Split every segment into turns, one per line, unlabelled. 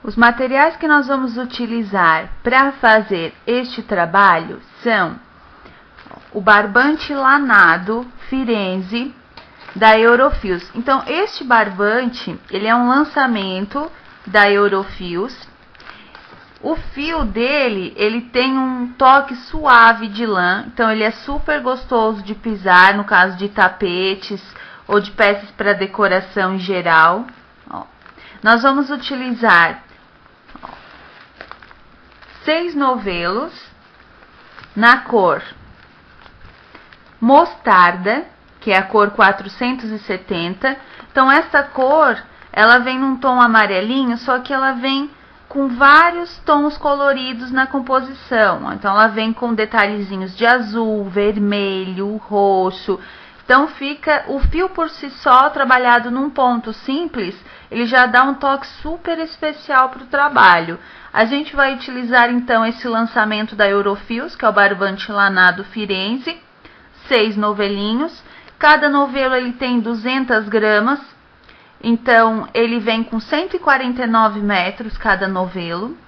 Os materiais que nós vamos utilizar para fazer este trabalho são o barbante lanado Firenze da Eurofios. Então, este barbante, ele é um lançamento da Eurofios. O fio dele, ele tem um toque suave de lã, então ele é super gostoso de pisar, no caso de tapetes ou de peças para decoração em geral. Ó, nós vamos utilizar 6 novelos na cor mostarda, que é a cor 470. Então, essa cor, ela vem num tom amarelinho, só que ela vem com vários tons coloridos na composição. Então, ela vem com detalhezinhos de azul, vermelho, roxo. Então, fica o fio por si só, trabalhado num ponto simples, ele já dá um toque super especial para o trabalho. A gente vai utilizar, então, esse lançamento da Eurofios, que é o barbante lanado Firenze, 6 novelinhos. Cada novelo ele tem 200 gramas, então ele vem com 149 metros cada novelo.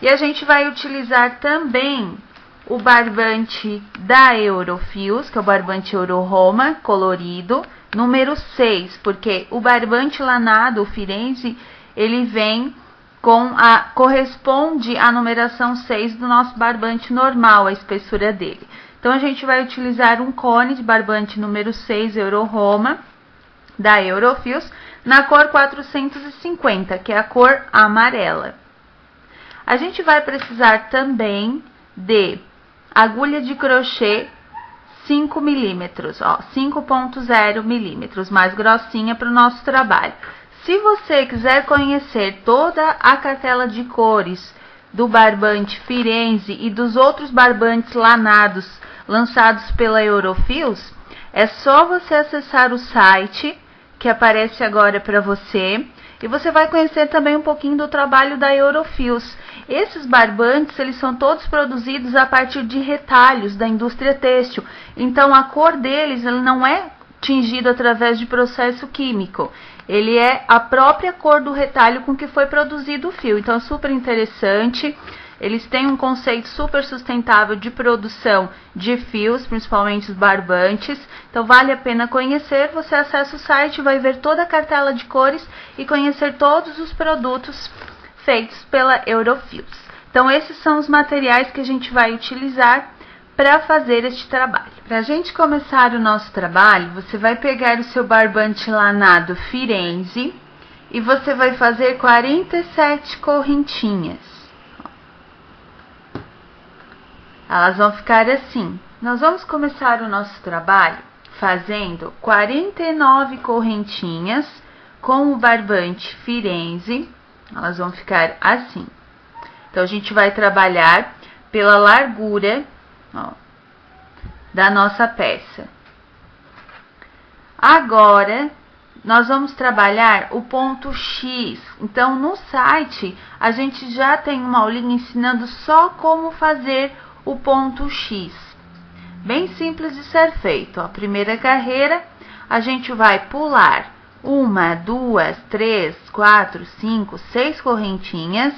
E a gente vai utilizar também o barbante da Eurofios, que é o barbante Euro-Roma colorido, número 6, porque o barbante lanado Firenze, ele vem corresponde à numeração 6 do nosso barbante normal, a espessura dele. Então, a gente vai utilizar um cone de barbante número 6 Euro-Roma da Eurofios, na cor 450, que é a cor amarela. A gente vai precisar também de agulha de crochê 5 milímetros, 5.0 milímetros, mais grossinha para o nosso trabalho. Se você quiser conhecer toda a cartela de cores do barbante Firenze e dos outros barbantes lanados lançados pela Eurofios, é só você acessar o site que aparece agora para você, e você vai conhecer também um pouquinho do trabalho da Eurofios. Esses barbantes, eles são todos produzidos a partir de retalhos da indústria têxtil, então a cor deles ele não é tingido através de processo químico. Ele é a própria cor do retalho com que foi produzido o fio. Então, é super interessante. Eles têm um conceito super sustentável de produção de fios, principalmente os barbantes. Então, vale a pena conhecer. Você acessa o site, vai ver toda a cartela de cores e conhecer todos os produtos feitos pela Eurofios. Então, esses são os materiais que a gente vai utilizar para fazer este trabalho. Para a gente começar o nosso trabalho, você vai pegar o seu barbante lanado Firenze e você vai fazer 47 correntinhas. Elas vão ficar assim. Nós vamos começar o nosso trabalho fazendo 49 correntinhas com o barbante Firenze. Elas vão ficar assim. Então, a gente vai trabalhar pela largura da nossa peça. Agora, nós vamos trabalhar o ponto X. Então, no site, a gente já tem uma aulinha ensinando só como fazer o ponto X. Bem simples de ser feito. A primeira carreira, a gente vai pular 1, 2, 3, 4, 5, 6 correntinhas.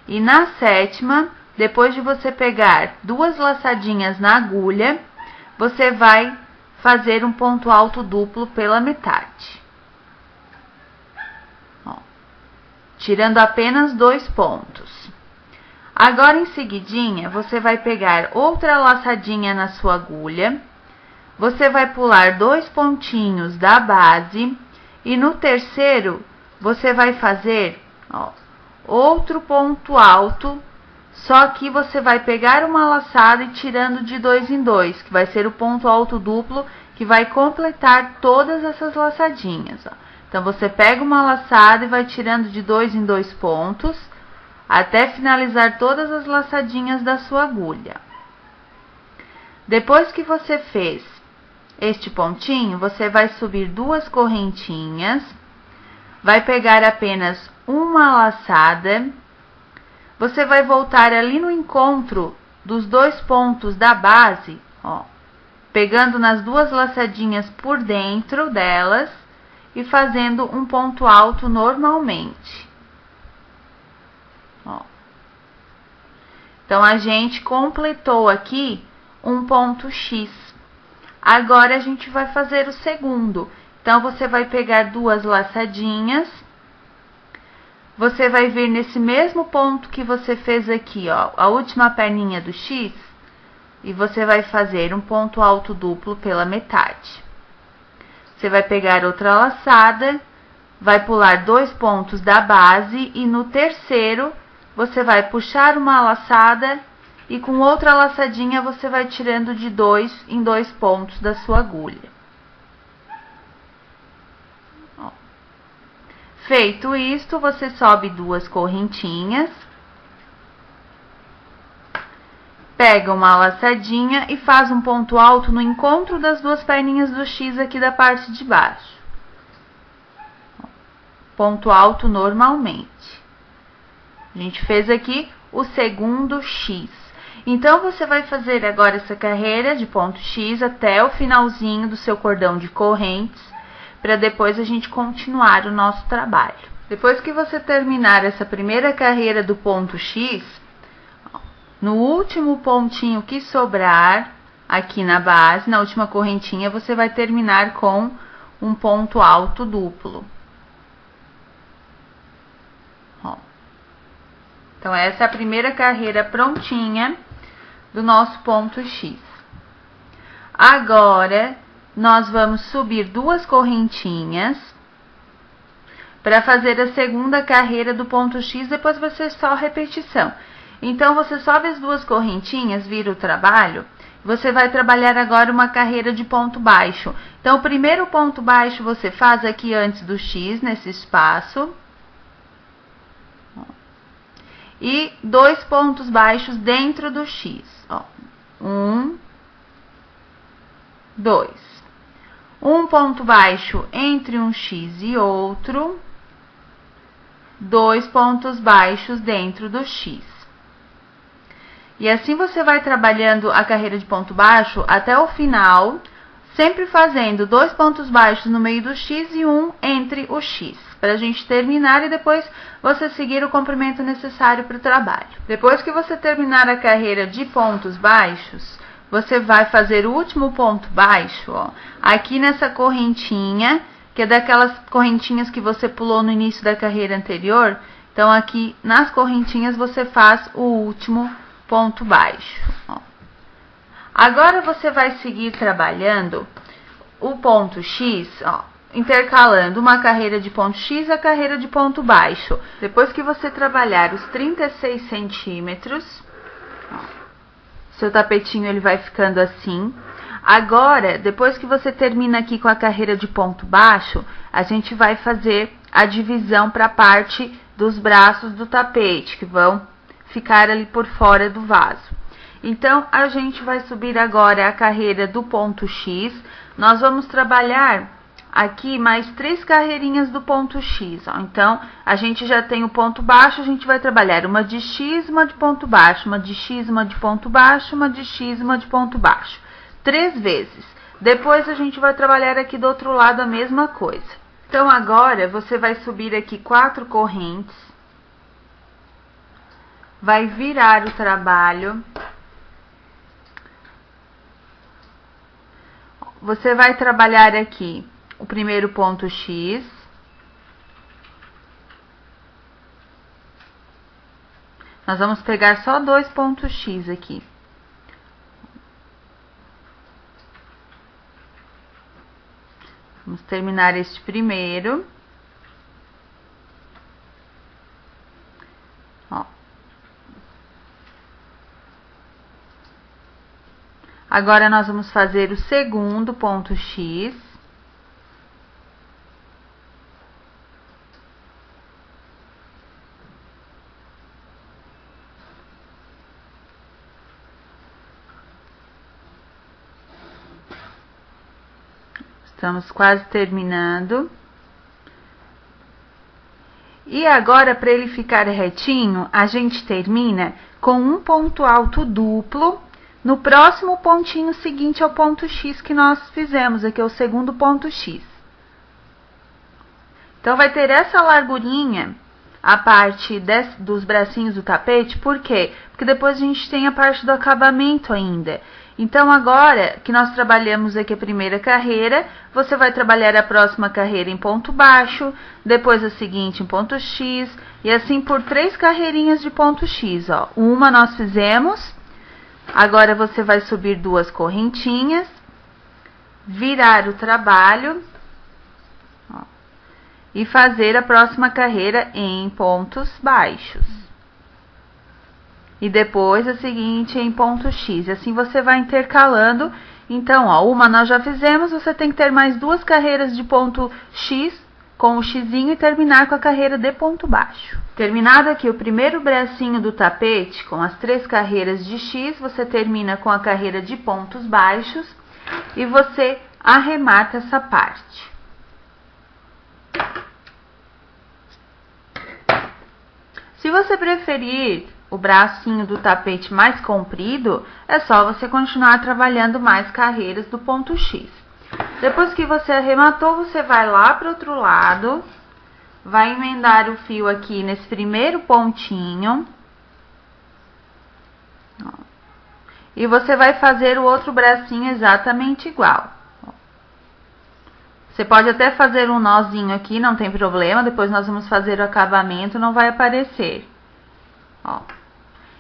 E na sétima, depois de você pegar 2 laçadinhas na agulha, você vai fazer um ponto alto duplo pela metade. Tirando apenas 2 pontos. Agora, em seguidinha, você vai pegar outra laçadinha na sua agulha. Você vai pular 2 pontinhos da base. E no terceiro, você vai fazer outro ponto alto. Só que você vai pegar uma laçada e tirando de 2 em 2, que vai ser o ponto alto duplo, que vai completar todas essas laçadinhas. Então, você pega uma laçada e vai tirando de 2 em 2 pontos, até finalizar todas as laçadinhas da sua agulha. Depois que você fez este pontinho, você vai subir 2 correntinhas, vai pegar apenas uma laçada. Você vai voltar ali no encontro dos 2 pontos da base, pegando nas 2 laçadinhas por dentro delas e fazendo um ponto alto normalmente. Então, a gente completou aqui um ponto X. Agora, a gente vai fazer o segundo. Então, você vai pegar duas laçadinhas. Você vai vir nesse mesmo ponto que você fez aqui, ó, a última perninha do X. E você vai fazer um ponto alto duplo pela metade. Você vai pegar outra laçada, vai pular 2 pontos da base e no terceiro você vai puxar uma laçada e com outra laçadinha você vai tirando de 2 em 2 pontos da sua agulha. Ó. Feito isto, você sobe 2 correntinhas. Pega uma laçadinha e faz um ponto alto no encontro das 2 perninhas do X aqui da parte de baixo. Ponto alto normalmente. A gente fez aqui o segundo X. Então, você vai fazer agora essa carreira de ponto X até o finalzinho do seu cordão de correntes, para depois a gente continuar o nosso trabalho. Depois que você terminar essa primeira carreira do ponto X, no último pontinho que sobrar, aqui na base, na última correntinha, você vai terminar com um ponto alto duplo. Ó. Então, essa é a primeira carreira prontinha do nosso ponto X. Agora, nós vamos subir 2 correntinhas para fazer a segunda carreira do ponto X, depois vai ser só repetição. Então, você sobe as 2 correntinhas, vira o trabalho, você vai trabalhar agora uma carreira de ponto baixo. Então, o primeiro ponto baixo você faz aqui antes do X, nesse espaço. E 2 pontos baixos dentro do X. Ó. 1, 2. Um ponto baixo entre um X e outro. 2 pontos baixos dentro do X. E assim você vai trabalhando a carreira de ponto baixo até o final, sempre fazendo 2 pontos baixos no meio do X e 1 entre o X, para a gente terminar e depois você seguir o comprimento necessário para o trabalho. Depois que você terminar a carreira de pontos baixos, você vai fazer o último ponto baixo, ó, aqui nessa correntinha, que é daquelas correntinhas que você pulou no início da carreira anterior. Então, aqui nas correntinhas você faz o último ponto baixo. Ó. Agora, você vai seguir trabalhando o ponto X, ó, intercalando uma carreira de ponto X e a carreira de ponto baixo. Depois que você trabalhar os 36 centímetros, ó, seu tapetinho ele vai ficando assim. Agora, depois que você termina aqui com a carreira de ponto baixo, a gente vai fazer a divisão para a parte dos braços do tapete, que vão ficar ali por fora do vaso. Então, a gente vai subir agora a carreira do ponto X. Nós vamos trabalhar aqui mais 3 carreirinhas do ponto X, ó. Então, a gente já tem o ponto baixo, a gente vai trabalhar uma de X, uma de ponto baixo, uma de X, uma de ponto baixo, uma de X, uma de ponto baixo. 3 vezes. Depois, a gente vai trabalhar aqui do outro lado a mesma coisa. Então, agora, você vai subir aqui 4 correntes. Vai virar o trabalho. Você vai trabalhar aqui o primeiro ponto X. Nós vamos pegar só 2 pontos X aqui. Vamos terminar este primeiro. Ó. Agora, nós vamos fazer o segundo ponto X. Estamos quase terminando. E agora, para ele ficar retinho, a gente termina com um ponto alto duplo no próximo pontinho seguinte ao ponto X que nós fizemos, aqui é o segundo ponto X. Então, vai ter essa largurinha a parte dos bracinhos do tapete. Por quê? Porque depois a gente tem a parte do acabamento ainda. Então, agora que nós trabalhamos aqui a primeira carreira, você vai trabalhar a próxima carreira em ponto baixo, depois a seguinte em ponto X, e assim por 3 carreirinhas de ponto X, ó. Uma nós fizemos, agora você vai subir 2 correntinhas, virar o trabalho, ó, e fazer a próxima carreira em pontos baixos. E depois a seguinte em ponto X. E assim você vai intercalando. Então, ó, uma nós já fizemos, você tem que ter mais 2 carreiras de ponto X com o xizinho e terminar com a carreira de ponto baixo. Terminado aqui o primeiro bracinho do tapete com as 3 carreiras de X, você termina com a carreira de pontos baixos e você arremata essa parte. Se você preferir o bracinho do tapete mais comprido, é só você continuar trabalhando mais carreiras do ponto X. Depois que você arrematou, você vai lá para o outro lado, vai emendar o fio aqui nesse primeiro pontinho, ó, e você vai fazer o outro bracinho exatamente igual. Você pode até fazer um nozinho aqui, não tem problema, depois nós vamos fazer o acabamento, não vai aparecer. Ó.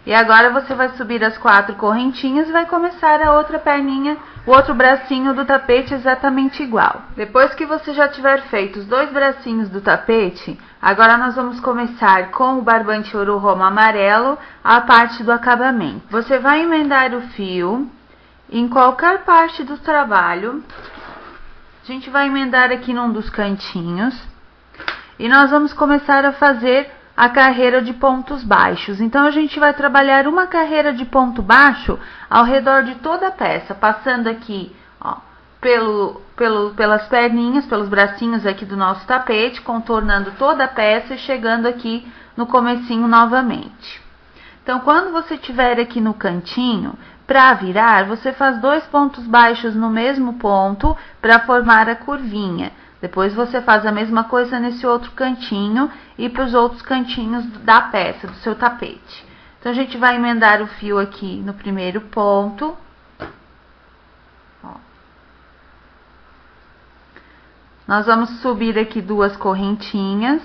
E agora você vai subir as 4 correntinhas e vai começar a outra perninha, o outro bracinho do tapete exatamente igual. Depois que você já tiver feito os 2 bracinhos do tapete, agora nós vamos começar com o barbante ouro Roma amarelo, a parte do acabamento. Você vai emendar o fio em qualquer parte do trabalho. A gente vai emendar aqui num dos cantinhos e nós vamos começar a fazer a carreira de pontos baixos. Então, a gente vai trabalhar uma carreira de ponto baixo ao redor de toda a peça, passando aqui, ó, pelas perninhas, pelos bracinhos aqui do nosso tapete, contornando toda a peça e chegando aqui no comecinho novamente. Então, quando você estiver aqui no cantinho, para virar, você faz 2 pontos baixos no mesmo ponto para formar a curvinha. Depois você faz a mesma coisa nesse outro cantinho e para os outros cantinhos da peça, do seu tapete. Então, a gente vai emendar o fio aqui no primeiro ponto. Ó. Nós vamos subir aqui 2 correntinhas.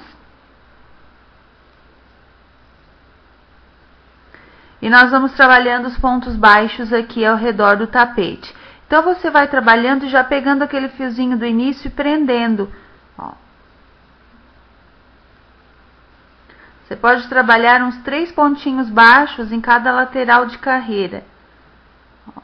E nós vamos trabalhando os pontos baixos aqui ao redor do tapete. Então, você vai trabalhando já pegando aquele fiozinho do início e prendendo. Ó. Você pode trabalhar uns 3 pontinhos baixos em cada lateral de carreira. Ó.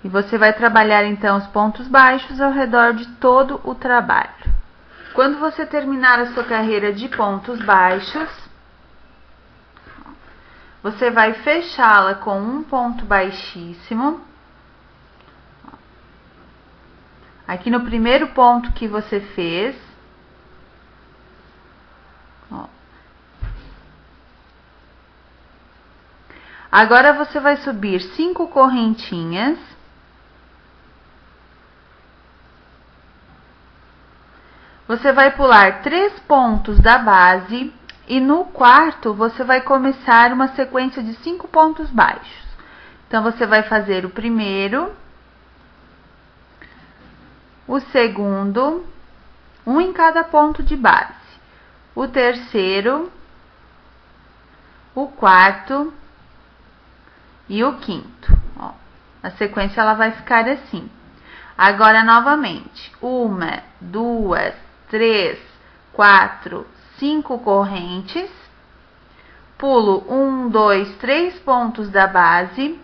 E você vai trabalhar, então, os pontos baixos ao redor de todo o trabalho. Quando você terminar a sua carreira de pontos baixos, você vai fechá-la com um ponto baixíssimo. Aqui no primeiro ponto que você fez. Ó. Agora, você vai subir 5 correntinhas. Você vai pular 3 pontos da base e no quarto você vai começar uma sequência de 5 pontos baixos. Então, você vai fazer o primeiro, o segundo, um em cada ponto de base, o terceiro, o quarto e o quinto. Ó, a sequência ela vai ficar assim. Agora, novamente, 1, 2, 3, 4, 5 correntes, pulo 1, 2, 3 pontos da base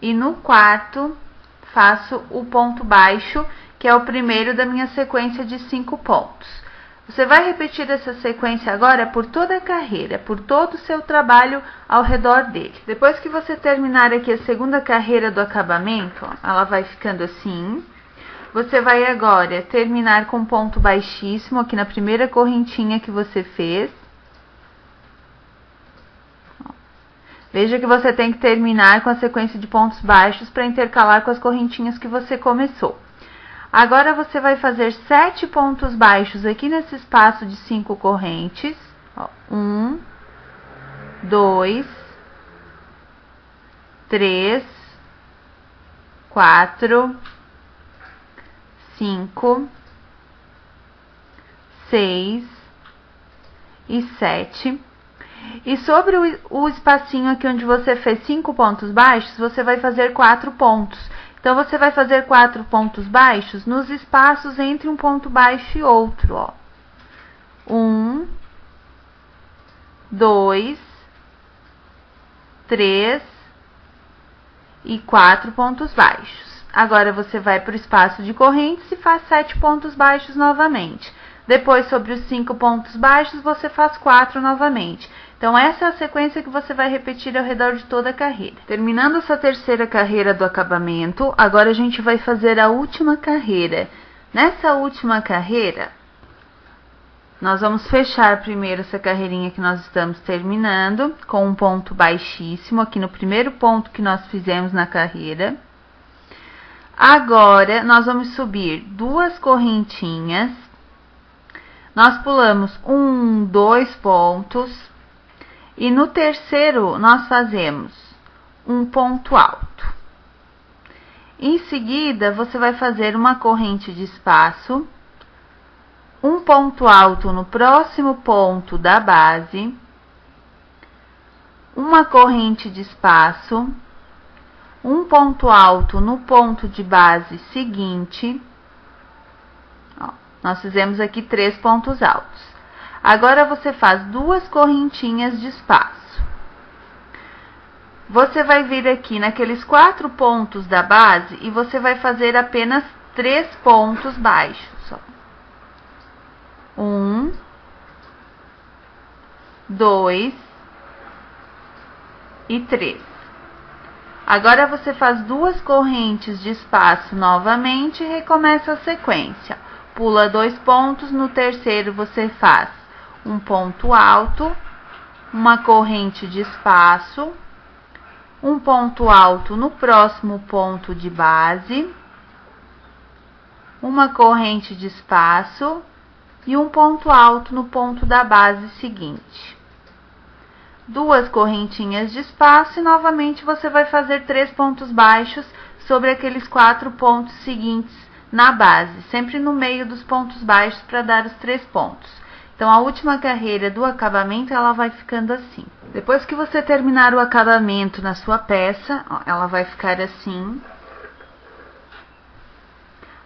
e no quarto faço o ponto baixo, que é o primeiro da minha sequência de 5 pontos. Você vai repetir essa sequência agora por toda a carreira, por todo o seu trabalho ao redor dele. Depois que você terminar aqui a segunda carreira do acabamento, ó, ela vai ficando assim. Você vai agora terminar com um ponto baixíssimo aqui na primeira correntinha que você fez. Veja que você tem que terminar com a sequência de pontos baixos para intercalar com as correntinhas que você começou. Agora, você vai fazer 7 pontos baixos aqui nesse espaço de 5 correntes. 1, 2, 3, 4, 5, 6 e 7. E sobre o espacinho aqui onde você fez 5 pontos baixos, você vai fazer 4 pontos. Então, você vai fazer 4 pontos baixos nos espaços entre um ponto baixo e outro, ó. 1, 2, 3 e 4 pontos baixos. Agora, você vai para o espaço de correntes e faz 7 pontos baixos novamente. Depois, sobre os 5 pontos baixos, você faz 4 novamente. Então, essa é a sequência que você vai repetir ao redor de toda a carreira. Terminando essa terceira carreira do acabamento, agora a gente vai fazer a última carreira. Nessa última carreira, nós vamos fechar primeiro essa carreirinha que nós estamos terminando, com um ponto baixíssimo, aqui no primeiro ponto que nós fizemos na carreira. Agora, nós vamos subir 2 correntinhas. Nós pulamos 1, 2 pontos. E no terceiro, nós fazemos um ponto alto. Em seguida, você vai fazer uma corrente de espaço, um ponto alto no próximo ponto da base, uma corrente de espaço, um ponto alto no ponto de base seguinte. Ó, nós fizemos aqui 3 pontos altos. Agora, você faz 2 correntinhas de espaço. Você vai vir aqui naqueles 4 pontos da base e você vai fazer apenas 3 pontos baixos. 1, 2 e 3. Agora, você faz 2 correntes de espaço novamente e recomeça a sequência. Pula 2 pontos, no terceiro você faz um ponto alto, uma corrente de espaço, um ponto alto no próximo ponto de base, uma corrente de espaço e um ponto alto no ponto da base seguinte. 2 correntinhas de espaço e novamente você vai fazer 3 pontos baixos sobre aqueles 4 pontos seguintes na base, sempre no meio dos pontos baixos para dar os 3 pontos. Então, a última carreira do acabamento, ela vai ficando assim. Depois que você terminar o acabamento na sua peça, ó, ela vai ficar assim.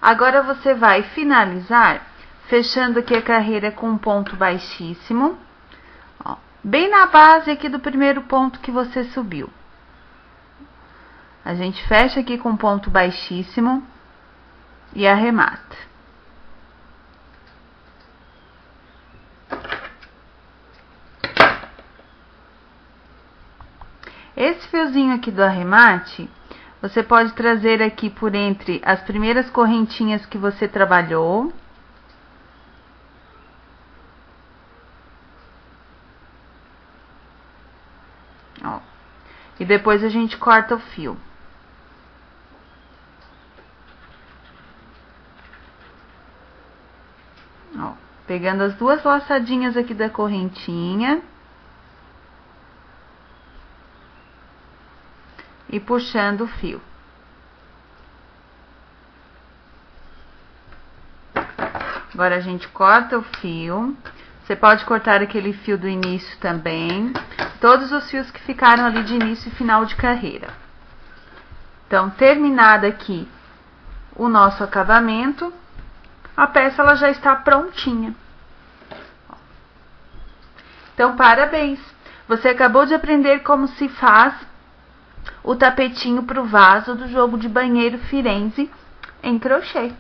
Agora, você vai finalizar, fechando aqui a carreira com um ponto baixíssimo, ó, bem na base aqui do primeiro ponto que você subiu. A gente fecha aqui com um ponto baixíssimo e arremata. Esse fiozinho aqui do arremate, você pode trazer aqui por entre as primeiras correntinhas que você trabalhou. Ó, e depois a gente corta o fio. Ó, pegando as 2 laçadinhas aqui da correntinha. E puxando o fio. Agora, a gente corta o fio. Você pode cortar aquele fio do início também. Todos os fios que ficaram ali de início e final de carreira. Então, terminado aqui o nosso acabamento, a peça ela já está prontinha. Então, parabéns! Você acabou de aprender como se faz o tapetinho para o vaso do jogo de banheiro Firenze em crochê.